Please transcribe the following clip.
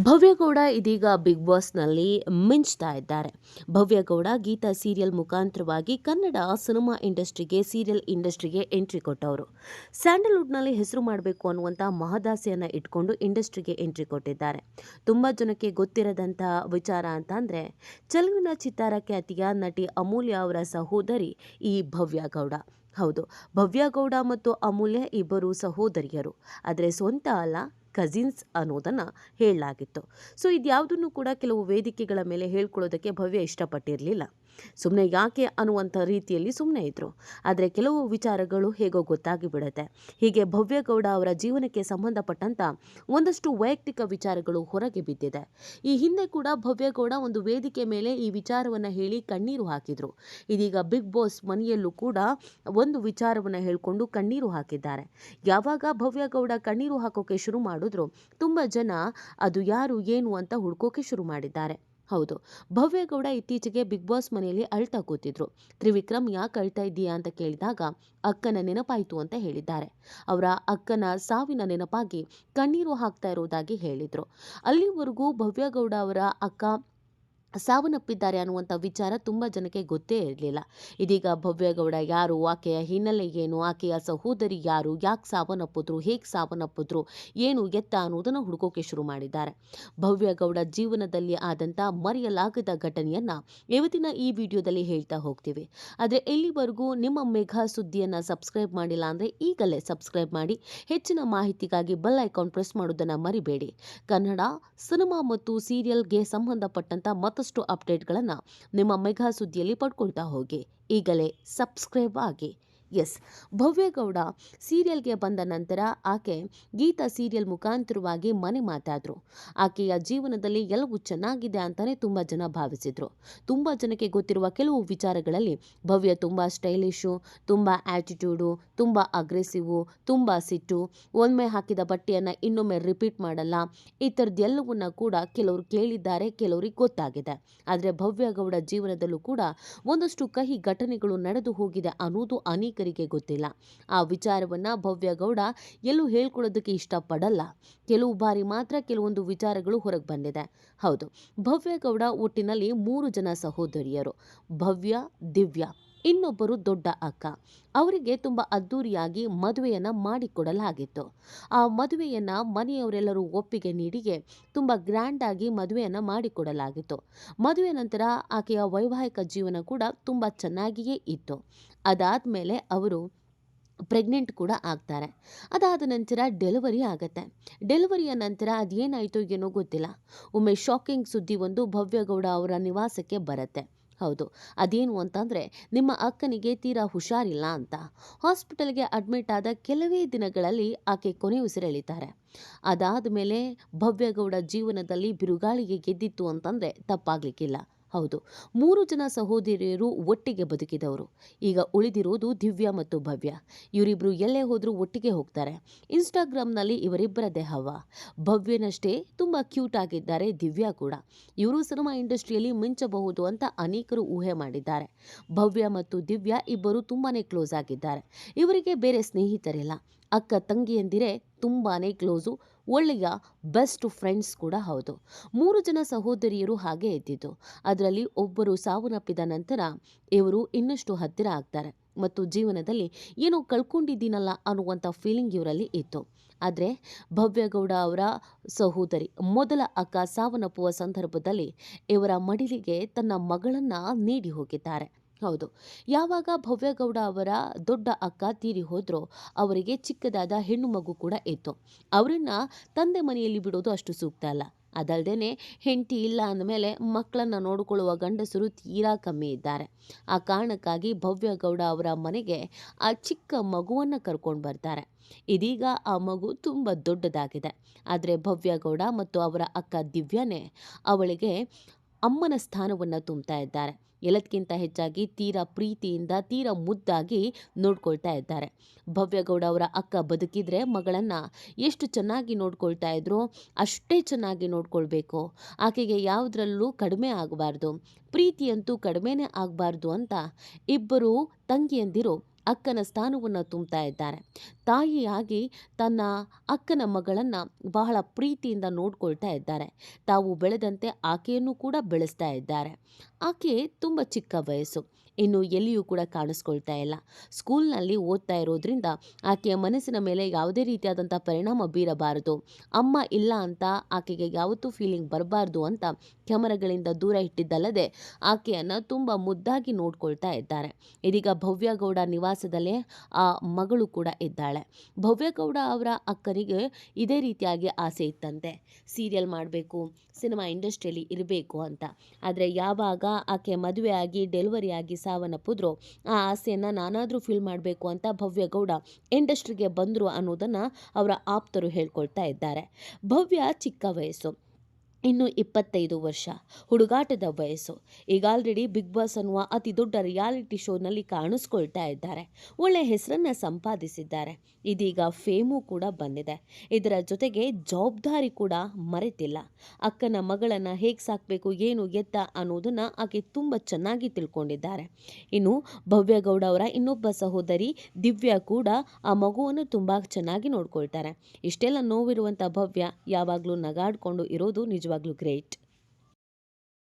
ಭವ್ಯಗೌಡ ಇದೀಗ ಬಿಗ್ ಬಾಸ್ನಲ್ಲಿ ಮಿಂಚ್ತಾ ಇದ್ದಾರೆ. ಭವ್ಯಗೌಡ ಗೀತಾ ಸೀರಿಯಲ್ ಮುಖಾಂತರವಾಗಿ ಕನ್ನಡ ಸಿನಿಮಾ ಇಂಡಸ್ಟ್ರಿಗೆ, ಸೀರಿಯಲ್ ಇಂಡಸ್ಟ್ರಿಗೆ ಎಂಟ್ರಿ ಕೊಟ್ಟವರು. ಸ್ಯಾಂಡಲ್ವುಡ್ನಲ್ಲಿ ಹೆಸರು ಮಾಡಬೇಕು ಅನ್ನುವಂಥ ಮಹದಾಸೆಯನ್ನು ಇಟ್ಕೊಂಡು ಇಂಡಸ್ಟ್ರಿಗೆ ಎಂಟ್ರಿ ಕೊಟ್ಟಿದ್ದಾರೆ. ತುಂಬ ಜನಕ್ಕೆ ಗೊತ್ತಿರದಂಥ ವಿಚಾರ ಅಂತ ಅಂದರೆ, ಚೆಲುವಿನ ಚಿತ್ತಾರಕ್ಕೆ ಅತಿಯ ನಟಿ ಅಮೂಲ್ಯ ಅವರ ಸಹೋದರಿ ಈ ಭವ್ಯಗೌಡ. ಹೌದು, ಭವ್ಯಗೌಡ ಮತ್ತು ಅಮೂಲ್ಯ ಇಬ್ಬರು ಸಹೋದರಿಯರು, ಆದರೆ ಸ್ವಂತ ಅಲ್ಲ, ಕಸಿನ್ಸ್ ಅನ್ನೋದನ್ನು ಹೇಳಲಾಗಿತ್ತು. ಸೊ ಇದ್ಯಾವುದನ್ನು ಕೂಡ ಕೆಲವು ವೇದಿಕೆಗಳ ಮೇಲೆ ಹೇಳ್ಕೊಳ್ಳೋದಕ್ಕೆ ಭವ್ಯ ಇಷ್ಟಪಟ್ಟಿರಲಿಲ್ಲ. ಸುಮ್ಮನೆ ಯಾಕೆ ಅನ್ನುವಂಥ ರೀತಿಯಲ್ಲಿ ಸುಮ್ಮನೆ ಇದ್ದರು. ಆದರೆ ಕೆಲವು ವಿಚಾರಗಳು ಹೇಗೋ ಗೊತ್ತಾಗಿ ಬಿಡುತ್ತೆ. ಹೀಗೆ ಭವ್ಯಗೌಡ ಅವರ ಜೀವನಕ್ಕೆ ಸಂಬಂಧಪಟ್ಟಂಥ ಒಂದಷ್ಟು ವೈಯಕ್ತಿಕ ವಿಚಾರಗಳು ಹೊರಗೆ ಬಿದ್ದಿದೆ. ಈ ಹಿಂದೆ ಕೂಡ ಭವ್ಯಗೌಡ ಒಂದು ವೇದಿಕೆ ಮೇಲೆ ಈ ವಿಚಾರವನ್ನು ಹೇಳಿ ಕಣ್ಣೀರು ಹಾಕಿದರು. ಇದೀಗ ಬಿಗ್ ಬಾಸ್ ಮನೆಯಲ್ಲೂ ಕೂಡ ಒಂದು ವಿಚಾರವನ್ನು ಹೇಳಿಕೊಂಡು ಕಣ್ಣೀರು ಹಾಕಿದ್ದಾರೆ. ಯಾವಾಗ ಭವ್ಯಗೌಡ ಕಣ್ಣೀರು ಹಾಕೋಕೆ ಶುರು ಮಾಡಿದ್ರು, ತುಂಬ ಜನ ಅದು ಯಾರು ಏನು ಅಂತ ಹುಡ್ಕೋಕೆ ಶುರು ಮಾಡಿದ್ದಾರೆ. ಹೌದು, ಭವ್ಯಗೌಡ ಇತ್ತೀಚೆಗೆ ಬಿಗ್ ಬಾಸ್ ಮನೆಯಲ್ಲಿ ಅಳ್ತಾ ಕೂತಿದ್ರು. ತ್ರಿವಿಕ್ರಮ್ ಯಾಕೆ ಅಳ್ತಾ ಇದ್ದೀಯಾ ಅಂತ ಕೇಳಿದಾಗ ಅಕ್ಕನ ನೆನಪಾಯಿತು ಅಂತ ಹೇಳಿದ್ದಾರೆ. ಅವರ ಅಕ್ಕನ ಸಾವಿನ ನೆನಪಾಗಿ ಕಣ್ಣೀರು ಹಾಕ್ತಾ ಇರೋದಾಗಿ ಹೇಳಿದ್ರು. ಅಲ್ಲಿವರೆಗೂ ಭವ್ಯಗೌಡ ಅವರ ಅಕ್ಕ ಸಾವನ್ನಪ್ಪಿದ್ದಾರೆ ಅನ್ನುವಂಥ ವಿಚಾರ ತುಂಬ ಜನಕ್ಕೆ ಗೊತ್ತೇ ಇರಲಿಲ್ಲ. ಇದೀಗ ಭವ್ಯಗೌಡ ಯಾರು, ಆಕೆಯ ಹಿನ್ನೆಲೆ ಏನು, ಆಕೆಯ ಸಹೋದರಿ ಯಾರು, ಯಾಕೆ ಸಾವನ್ನಪ್ಪಿದ್ರು, ಹೇಗೆ ಸಾವನ್ನಪ್ಪಿದ್ರು, ಏನು ಎತ್ತ ಅನ್ನೋದನ್ನು ಹುಡುಕೋಕೆ ಶುರು ಮಾಡಿದ್ದಾರೆ. ಭವ್ಯಗೌಡ ಜೀವನದಲ್ಲಿ ಆದಂಥ ಮರೆಯಲಾಗದ ಘಟನೆಯನ್ನು ಇವತ್ತಿನ ಈ ವಿಡಿಯೋದಲ್ಲಿ ಹೇಳ್ತಾ ಹೋಗ್ತೀವಿ. ಆದರೆ ಇಲ್ಲಿವರೆಗೂ ನಿಮ್ಮ ಮೆಘಾ ಸುದ್ದಿಯನ್ನು ಸಬ್ಸ್ಕ್ರೈಬ್ ಮಾಡಿಲ್ಲ ಅಂದರೆ ಈಗಲೇ ಸಬ್ಸ್ಕ್ರೈಬ್ ಮಾಡಿ. ಹೆಚ್ಚಿನ ಮಾಹಿತಿಗಾಗಿ ಬೆಲ್ ಐಕಾನ್ ಪ್ರೆಸ್ ಮಾಡೋದನ್ನು ಮರಿಬೇಡಿ. ಕನ್ನಡ ಸಿನಿಮಾ ಮತ್ತು ಸೀರಿಯಲ್ಗೆ ಸಂಬಂಧಪಟ್ಟಂಥ ಮತ್ತಷ್ಟು ಅಪ್ಡೇಟ್ಗಳನ್ನು ನಿಮ್ಮ ಮೆಗಾ ಸುದ್ದಿಯಲ್ಲಿ ಪಡ್ಕೊಳ್ತಾ ಹೋಗಿ. ಈಗಲೇ ಸಬ್ಸ್ಕ್ರೈಬ್ ಆಗಿ. ಎಸ್, ಭವ್ಯಗೌಡ ಸೀರಿಯಲ್ಗೆ ಬಂದ ನಂತರ ಆಕೆ ಗೀತಾ ಸೀರಿಯಲ್ ಮುಖಾಂತರವಾಗಿ ಮನೆ ಮಾತಾದರು. ಆಕೆಯ ಜೀವನದಲ್ಲಿ ಎಲ್ಲವೂ ಚೆನ್ನಾಗಿದೆ ಅಂತಲೇ ತುಂಬ ಜನ ಭಾವಿಸಿದರು. ತುಂಬ ಜನಕ್ಕೆ ಗೊತ್ತಿರುವ ಕೆಲವು ವಿಚಾರಗಳಲ್ಲಿ ಭವ್ಯ ತುಂಬ ಸ್ಟೈಲಿಶು, ತುಂಬ ಆ್ಯಟಿಟ್ಯೂಡು, ತುಂಬ ಅಗ್ರೆಸಿವು, ತುಂಬ ಸಿಟ್ಟು, ಒಮ್ಮೆ ಹಾಕಿದ ಬಟ್ಟೆಯನ್ನು ಇನ್ನೊಮ್ಮೆ ರಿಪೀಟ್ ಮಾಡಲ್ಲ, ಈ ಥರದ್ದೆಲ್ಲವನ್ನ ಕೂಡ ಕೆಲವರು ಕೇಳಿದ್ದಾರೆ, ಕೆಲವರಿಗೆ ಗೊತ್ತಾಗಿದೆ. ಆದರೆ ಭವ್ಯಗೌಡ ಜೀವನದಲ್ಲೂ ಕೂಡ ಒಂದಷ್ಟು ಕಹಿ ಘಟನೆಗಳು ನಡೆದು ಹೋಗಿದೆ ಅನ್ನೋದು ಅನೇಕರಿಗೆ ಗೊತ್ತಿಲ್ಲ. ಆ ವಿಚಾರವನ್ನು ಭವ್ಯಗೌಡ ಎಲ್ಲೂ ಹೇಳ್ಕೊಳ್ಳೋದಕ್ಕೆ ಇಷ್ಟಪಡಲ್ಲ. ಕೆಲವು ಬಾರಿ ಮಾತ್ರ ಕೆಲವೊಂದು ವಿಚಾರಗಳು ಹೊರಗೆ ಬಂದಿದೆ. ಹೌದು, ಭವ್ಯಗೌಡ ಒಟ್ಟಿನಲ್ಲಿ 3 ಜನ ಸಹೋದರಿಯರು. ಭವ್ಯ, ದಿವ್ಯಾ, ಇನ್ನೊಬ್ಬರು ದೊಡ್ಡ ಅಕ್ಕ. ಅವರಿಗೆ ತುಂಬ ಅದ್ದೂರಿಯಾಗಿ ಮದುವೆಯನ್ನು ಮಾಡಿಕೊಡಲಾಗಿತ್ತು. ಆ ಮದುವೆಯನ್ನು ಮನೆಯವರೆಲ್ಲರೂ ಒಪ್ಪಿಗೆ ನೀಡಿಗೆ ತುಂಬ ಗ್ರ್ಯಾಂಡಾಗಿ ಮದುವೆಯನ್ನು ಮಾಡಿಕೊಡಲಾಗಿತ್ತು. ಮದುವೆ ನಂತರ ಆಕೆಯ ವೈವಾಹಿಕ ಜೀವನ ಕೂಡ ತುಂಬ ಚೆನ್ನಾಗಿಯೇ ಇತ್ತು. ಅದಾದ ಮೇಲೆ ಅವರು ಪ್ರೆಗ್ನೆಂಟ್ ಕೂಡ ಆಗ್ತಾರೆ. ಅದಾದ ನಂತರ ಡೆಲಿವರಿ ಆಗುತ್ತೆ. ಡೆಲಿವರಿಯ ನಂತರ ಅದೇನಾಯಿತು ಏನೋ ಗೊತ್ತಿಲ್ಲ, ಒಮ್ಮೆ ಶಾಕಿಂಗ್ ಸುದ್ದಿ ಒಂದು ಭವ್ಯಗೌಡ ಅವರ ನಿವಾಸಕ್ಕೆ ಬರುತ್ತೆ. ಹೌದು, ಅದೇನು ಅಂತಂದರೆ ನಿಮ್ಮ ಅಕ್ಕನಿಗೆ ತೀರಾ ಹುಷಾರಿಲ್ಲ ಅಂತ. ಹಾಸ್ಪಿಟಲ್ಗೆ ಅಡ್ಮಿಟ್ ಆದ ಕೆಲವೇ ದಿನಗಳಲ್ಲಿ ಆಕೆ ಕೊನೆಯುಸಿರೆಳಿತಾರೆ. ಅದಾದ ಮೇಲೆ ಭವ್ಯಗೌಡ ಜೀವನದಲ್ಲಿ ಬಿರುಗಾಳಿಗೆ ಗೆದ್ದಿತ್ತು ಅಂತಂದರೆ ತಪ್ಪಾಗಲಿಕ್ಕಿಲ್ಲ. ಹೌದು, 3 ಜನ ಸಹೋದರಿಯರು ಒಟ್ಟಿಗೆ ಬದುಕಿದವರು. ಈಗ ಉಳಿದಿರೋದು ದಿವ್ಯಾ ಮತ್ತು ಭವ್ಯ. ಇವರಿಬ್ಬರು ಎಲ್ಲೇ ಹೋದರೂ ಒಟ್ಟಿಗೆ ಹೋಗ್ತಾರೆ. ಇನ್ಸ್ಟಾಗ್ರಾಮ್ನಲ್ಲಿ ಇವರಿಬ್ಬರದೇ ಹವಾ. ಭವ್ಯನಷ್ಟೇ ತುಂಬ ಕ್ಯೂಟ್ ಆಗಿದ್ದಾರೆ ದಿವ್ಯಾ ಕೂಡ. ಇವರು ಸಿನಿಮಾ ಇಂಡಸ್ಟ್ರಿಯಲ್ಲಿ ಮಿಂಚಬಹುದು ಅಂತ ಅನೇಕರು ಊಹೆ ಮಾಡಿದ್ದಾರೆ. ಭವ್ಯ ಮತ್ತು ದಿವ್ಯಾ ಇಬ್ಬರು ತುಂಬಾ ಕ್ಲೋಸ್ ಆಗಿದ್ದಾರೆ. ಇವರಿಗೆ ಬೇರೆ ಸ್ನೇಹಿತರಿಲ್ಲ. ಅಕ್ಕ ತಂಗಿಯಂದಿರೇ ತುಂಬಾ ಕ್ಲೋಸು, ಒಳ್ಳೆಯ ಬೆಸ್ಟ್ ಫ್ರೆಂಡ್ಸ್ ಕೂಡ ಹೌದು. 3 ಜನ ಸಹೋದರಿಯರು ಹಾಗೆ ಇದ್ದಿದ್ದು. ಅದರಲ್ಲಿ ಒಬ್ಬರು ಸಾವನ್ನಪ್ಪಿದ ನಂತರ ಇವರು ಇನ್ನಷ್ಟು ಹತ್ತಿರ ಆಗ್ತಾರೆ ಮತ್ತು ಜೀವನದಲ್ಲಿ ಏನೋ ಕಳ್ಕೊಂಡಿದ್ದೀನಲ್ಲ ಅನ್ನುವಂಥ ಫೀಲಿಂಗ್ ಇವರಲ್ಲಿ ಇತ್ತು. ಆದರೆ ಭವ್ಯಗೌಡ ಅವರ ಸಹೋದರಿ ಮೊದಲ ಅಕ್ಕ ಸಾವನ್ನಪ್ಪುವ ಸಂದರ್ಭದಲ್ಲಿ ಇವರ ಮಡಿಲಿಗೆ ತನ್ನ ಮಗಳನ್ನು ನೀಡಿ ಹೋಗಿದ್ದಾರೆ. ಹೌದು, ಯಾವಾಗ ಭವ್ಯಗೌಡ ಅವರ ದೊಡ್ಡ ಅಕ್ಕ ತೀರಿ ಹೋದ್ರೋ ಅವರಿಗೆ ಚಿಕ್ಕದಾದ ಹೆಣ್ಣು ಮಗು ಕೂಡ ಇತ್ತು. ಅವರನ್ನು ತಂದೆ ಮನೆಯಲ್ಲಿ ಬಿಡೋದು ಅಷ್ಟು ಸೂಕ್ತ ಅಲ್ಲ. ಅದಲ್ಲದೆ ಹೆಂಡತಿ ಇಲ್ಲ ಅಂದಮೇಲೆ ಮಕ್ಕಳನ್ನು ನೋಡಿಕೊಳ್ಳುವ ಗಂಡಸರು ತೀರಾ ಕಮ್ಮಿ ಇದ್ದಾರೆ. ಆ ಕಾರಣಕ್ಕಾಗಿ ಭವ್ಯಗೌಡ ಅವರ ಮನೆಗೆ ಆ ಚಿಕ್ಕ ಮಗುವನ್ನು ಕರ್ಕೊಂಡು ಬರ್ತಾರೆ. ಇದೀಗ ಆ ಮಗು ತುಂಬ ದೊಡ್ಡದಾಗಿದೆ. ಆದರೆ ಭವ್ಯಗೌಡ ಮತ್ತು ಅವರ ಅಕ್ಕ ದಿವ್ಯಾನೇ ಅವಳಿಗೆ ಅಮ್ಮನ ಸ್ಥಾನವನ್ನು ತುಂಬ್ತಾ ಇದ್ದಾರೆ. ಎಲ್ಲದಕ್ಕಿಂತ ಹೆಚ್ಚಾಗಿ ತೀರಾ ಪ್ರೀತಿಯಿಂದ, ತೀರಾ ಮುದ್ದಾಗಿ ನೋಡ್ಕೊಳ್ತಾ ಇದ್ದಾರೆ. ಭವ್ಯಗೌಡ ಅವರ ಅಕ್ಕ ಬದುಕಿದ್ರೆ ಮಗಳನ್ನು ಎಷ್ಟು ಚೆನ್ನಾಗಿ ನೋಡ್ಕೊಳ್ತಾ ಇದ್ರೋ ಅಷ್ಟೇ ಚೆನ್ನಾಗಿ ನೋಡ್ಕೊಳ್ಬೇಕು. ಆಕೆಗೆ ಯಾವುದರಲ್ಲೂ ಕಡಿಮೆ ಆಗಬಾರ್ದು, ಪ್ರೀತಿಯಂತೂ ಕಡಿಮೆನೇ ಆಗಬಾರ್ದು ಅಂತ ಇಬ್ಬರು ತಂಗಿಯಂದಿರು ಅಕ್ಕನ ಸ್ಥಾನವನ್ನು ತುಂಬ್ತಾ ಇದ್ದಾರೆ. ತಾಯಿಯಾಗಿ ತನ್ನ ಅಕ್ಕನ ಮಗಳನ್ನು ಬಹಳ ಪ್ರೀತಿಯಿಂದ ನೋಡ್ಕೊಳ್ತಾ ಇದ್ದಾರೆ. ತಾವು ಬೆಳೆದಂತೆ ಆಕೆಯನ್ನು ಕೂಡ ಬೆಳೆಸ್ತಾ ಇದ್ದಾರೆ. ಆಕೆ ತುಂಬ ಚಿಕ್ಕ ವಯಸ್ಸು, ಇನ್ನು ಎಲ್ಲಿಯೂ ಕೂಡ ಕಾಣಿಸ್ಕೊಳ್ತಾ ಇಲ್ಲ. ಸ್ಕೂಲ್ನಲ್ಲಿ ಓದ್ತಾ ಇರೋದ್ರಿಂದ ಆಕೆಯ ಮನಸ್ಸಿನ ಮೇಲೆ ಯಾವುದೇ ರೀತಿಯಾದಂಥ ಪರಿಣಾಮ ಬೀರಬಾರದು, ಅಮ್ಮ ಇಲ್ಲ ಅಂತ ಆಕೆಗೆ ಯಾವತ್ತೂ ಫೀಲಿಂಗ್ ಬರಬಾರ್ದು ಅಂತ ಕ್ಯಾಮರಾಗಳಿಂದ ದೂರ ಇಟ್ಟಿದ್ದಲ್ಲದೆ ಆಕೆಯನ್ನು ತುಂಬ ಮುದ್ದಾಗಿ ನೋಡ್ಕೊಳ್ತಾ ಇದ್ದಾರೆ. ಇದೀಗ ಭವ್ಯಗೌಡ ನಿವಾಸದಲ್ಲೇ ಆ ಮಗಳು ಕೂಡ ಇದ್ದಾಳೆ. ಭವ್ಯಗೌಡ ಅವರ ಅಕ್ಕನಿಗೆ ಇದೇ ರೀತಿಯಾಗಿ ಆಸೆ ಇತ್ತಂತೆ, ಸೀರಿಯಲ್ ಮಾಡಬೇಕು, ಸಿನಿಮಾ ಇಂಡಸ್ಟ್ರಿಯಲ್ಲಿ ಇರಬೇಕು ಅಂತ. ಆದರೆ ಯಾವಾಗ ಆಕೆ ಮದುವೆ ಆಗಿ ಡೆಲಿವರಿ ಆಗಿ ಸಾವನ್ನಪ್ಪಿದ್ರೋ ಆ ಆಸೆಯನ್ನು ನಾನಾದರೂ ಫಿಲ್ ಮಾಡಬೇಕು ಅಂತ ಭವ್ಯಗೌಡ ಇಂಡಸ್ಟ್ರಿಗೆ ಬಂದರು ಅನ್ನೋದನ್ನು ಅವರ ಆಪ್ತರು ಹೇಳ್ಕೊಳ್ತಾ ಇದ್ದಾರೆ. ಭವ್ಯ ಚಿಕ್ಕ ವಯಸ್ಸು, ಇನ್ನು 25 ವರ್ಷ, ಹುಡುಗಾಟದ ವಯಸ್ಸು. ಈಗ ಆಲ್ರೆಡಿ ಬಿಗ್ ಬಾಸ್ ಅನ್ನುವ ಅತಿ ದೊಡ್ಡ ರಿಯಾಲಿಟಿ ಶೋನಲ್ಲಿ ಕಾಣಿಸ್ಕೊಳ್ತಾ ಇದ್ದಾರೆ. ಒಳ್ಳೆ ಹೆಸರನ್ನು ಸಂಪಾದಿಸಿದ್ದಾರೆ. ಇದೀಗ ಫೇಮು ಕೂಡ ಬಂದಿದೆ. ಇದರ ಜೊತೆಗೆ ಜವಾಬ್ದಾರಿ ಕೂಡ ಮರೆತಿಲ್ಲ. ಅಕ್ಕನ ಮಗಳನ್ನು ಹೇಗೆ ಸಾಕಬೇಕು, ಏನು ಎತ್ತ ಅನ್ನೋದನ್ನು ಆಕೆ ತುಂಬ ಚೆನ್ನಾಗಿ ತಿಳ್ಕೊಂಡಿದ್ದಾರೆ. ಇನ್ನು ಭವ್ಯಗೌಡ ಅವರ ಇನ್ನೊಬ್ಬ ಸಹೋದರಿ ದಿವ್ಯಾ ಕೂಡ ಆ ಮಗುವನ್ನು ತುಂಬ ಚೆನ್ನಾಗಿ ನೋಡ್ಕೊಳ್ತಾರೆ. ಇಷ್ಟೆಲ್ಲ ನೋವಿರುವಂಥ ಭವ್ಯ ಯಾವಾಗಲೂ ನಗಾಡ್ಕೊಂಡು ಇರೋದು ನಿಜವಾಗ್ಲೂ ಗ್ರೇಟ್.